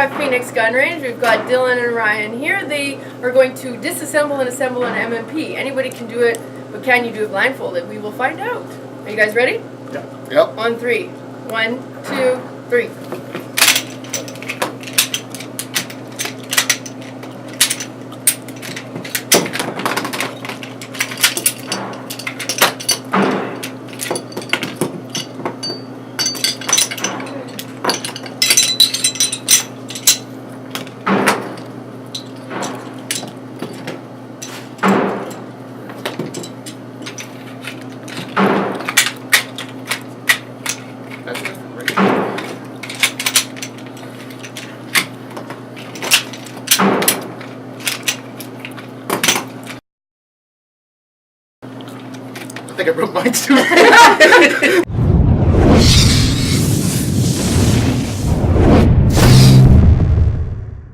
at Phoenix Gun Range. We've got Dylan and Ryan here. They are going to disassemble and assemble an M&P. Anybody can do it, but can you do it blindfolded? We will find out. Are you guys ready? Yep. On 3. 1, 2, 3. I think I broke mine too.